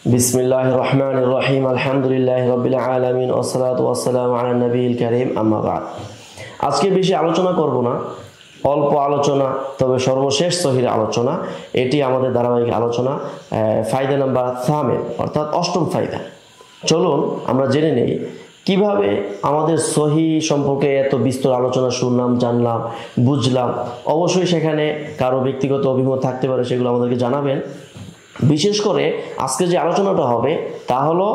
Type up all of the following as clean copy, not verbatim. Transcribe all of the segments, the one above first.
বিসমিল্লাহির রহমানির রহিম আলহামদুলিল্লাহি রাব্বিল আলামিন ওয়াসসালাতু ওয়াসসালামু আলা নবিয়িল কারীম আম্মা বাদ। আজকে বেশি আলোচনা করব না, অল্প আলোচনা, তবে সর্বশেষ সহির আলোচনা। এটি আমাদের ধারাবাহিক আলোচনা, ফায়দা নাম্বার 8 অর্থাৎ 8ম ফায়দা। চলুন আমরা জেনে নেই কিভাবে আমাদের সহি সম্পর্কে এত বিস্তর আলোচনা শুনলাম, জানলাম, বুঝলাম। অবশ্যই সেখানে কারো ব্যক্তিগত অভিমত থাকতে পারে, সেগুলো আমাদেরকে জানাবেন। বিশেষ করে আজকে যে আলোচনাটা হবে তা হলো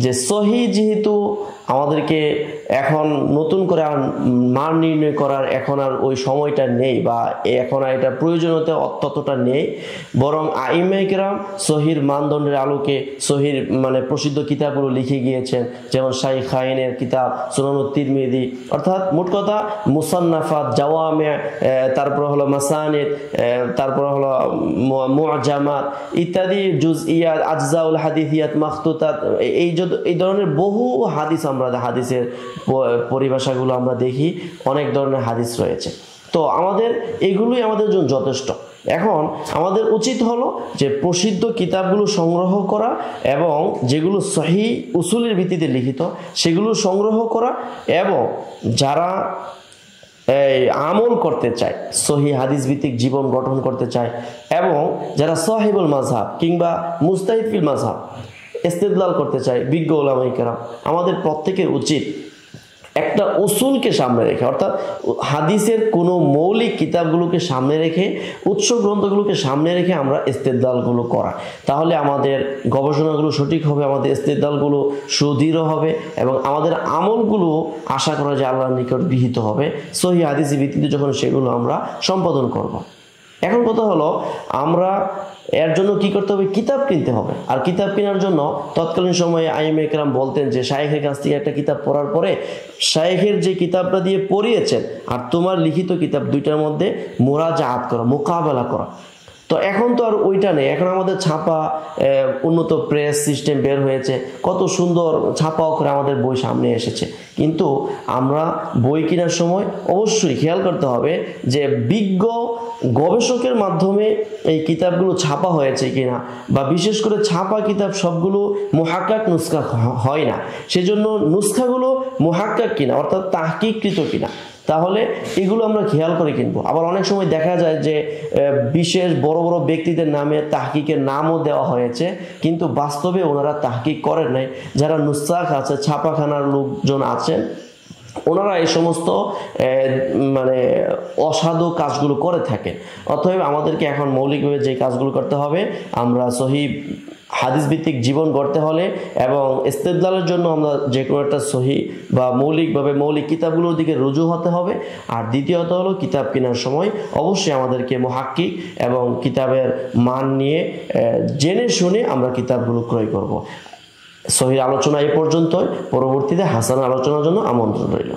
যে সহি যেহেতু আমাদেরকে এখন নতুন করে মান নির্ণয় করার এখন আর ওই সময়টা নেই, বা এখন আর এটা প্রয়োজনীয়তা ততটা নেই, বরং আইমায়ে কেরাম সহির মানদণ্ডের আলোকে সহির প্রসিদ্ধ কিতাবগুলো লিখে গিয়েছেন, যেমন শাইখাইনের কিতাব, সুনানুত তিরমিজি, অর্থাৎ মোট কথা মুসান্নাফাত, জাওয়ামে, তারপর হলো মাসানিদ, তারপর হলো মুআজামাত ইত্যাদি, জুজইয়াত, আজজাউল হাদিসিয়াত, মাখতুতাত, এই ধরনের বহু হাদিস, আমরা হাদিসের পরিভাষাগুলো আমরা দেখি, অনেক ধরনের হাদিস রয়েছে। তো আমাদের এগুলোই আমাদের জন্য যথেষ্ট। এখন আমাদের উচিত হলো যে প্রসিদ্ধ কিতাবগুলো সংগ্রহ করা এবং যেগুলো সহি উসুলের ভিত্তিতে লিখিত সেগুলো সংগ্রহ করা, এবং যারা আমল করতে চায়, সহি হাদিস ভিত্তিক জীবন গঠন করতে চায়, এবং যারা সাহিবুল মাযহাব কিংবা মুজতাহিদ ফিল মাযহাব ইস্তেদলাল করতে চায়, বিজ্ঞ উলামায়ে কেরাম, আমাদের প্রত্যেকের উচিত একটা উসুলকে সামনে রেখে, অর্থাৎ হাদিসের কোনো মৌলিক কিতাবগুলোকে সামনে রেখে, উৎস গ্রন্থগুলোকে সামনে রেখে আমরা ইস্তেদলালগুলো করা। তাহলে আমাদের গবেষণাগুলো সঠিক হবে, আমাদের ইস্তেদলালগুলো সুদৃঢ় হবে, এবং আমাদের আমলগুলো আশা করা যায় আল্লাহর নিকট গৃহীত হবে সহিহ হাদিসের ভিত্তিতে যখন সেগুলো আমরা সম্পাদন করব। এখন কথা হলো, আমরা এর জন্য কি করতে হবে? কিতাব কিনতে হবে। আর কিতাব কেনার জন্য তৎকালীন সময়ে আইমায়ে কেরাম বলতেন যে শায়েখের কাছ থেকে একটা কিতাব পড়ার পরে শায়েখের যে কিতাবটা দিয়ে পড়িয়েছেন আর তোমার লিখিত কিতাব, দুইটার মধ্যে মুরাজাআত করা, মোকাবেলা করা। তো এখন তো আর ওইটা নেই, এখন আমাদের ছাপা উন্নত প্রেস সিস্টেম বের হয়েছে, কত সুন্দর ছাপা করে আমাদের বই সামনে এসেছে। কিন্তু আমরা বই কেনার সময় অবশ্যই খেয়াল করতে হবে যে বিজ্ঞ গবেষকের মাধ্যমে এই কিতাবগুলো ছাপা হয়েছে কিনা, বা বিশেষ করে ছাপা কিতাব সবগুলো মুহাক্কাক নুসখা হয় না, সেজন্য নুসখাগুলো মুহাক্কাক কিনা, অর্থাৎ তাহকিককৃত কিনা, তাহলে এগুলো আমরা খেয়াল করে কিনবো। আবার অনেক সময় দেখা যায় যে বিশেষ বড় বড় ব্যক্তিদের নামে তাহকিকের নামও দেওয়া হয়েছে, কিন্তু বাস্তবে ওনারা তাহকিক করেন নাই। যারা নুসখাক আছে, ছাপাখানার লোকজন আছেন, ওনারা এই সমস্ত অসাধু কাজগুলো করে থাকেন। অতএব আমাদেরকে এখন মৌলিকভাবে যে কাজগুলো করতে হবে, আমরা সহি হাদিস ভিত্তিক জীবন গড়তে হলে এবং ইস্তেদলালের জন্য আমরা যে কোনো একটা সহি বা মৌলিক কিতাবগুলোর দিকে রুজু হতে হবে। আর দ্বিতীয়ত হলো, কিতাব কেনার সময় অবশ্যই আমাদেরকে মুহাক্কিক এবং কিতাবের মান নিয়ে জেনে শুনে আমরা কিতাবগুলো ক্রয় করব। সহির আলোচনা এই পর্যন্তই, পরবর্তীতে হাসান আলোচনার জন্য আমন্ত্রণ রইল।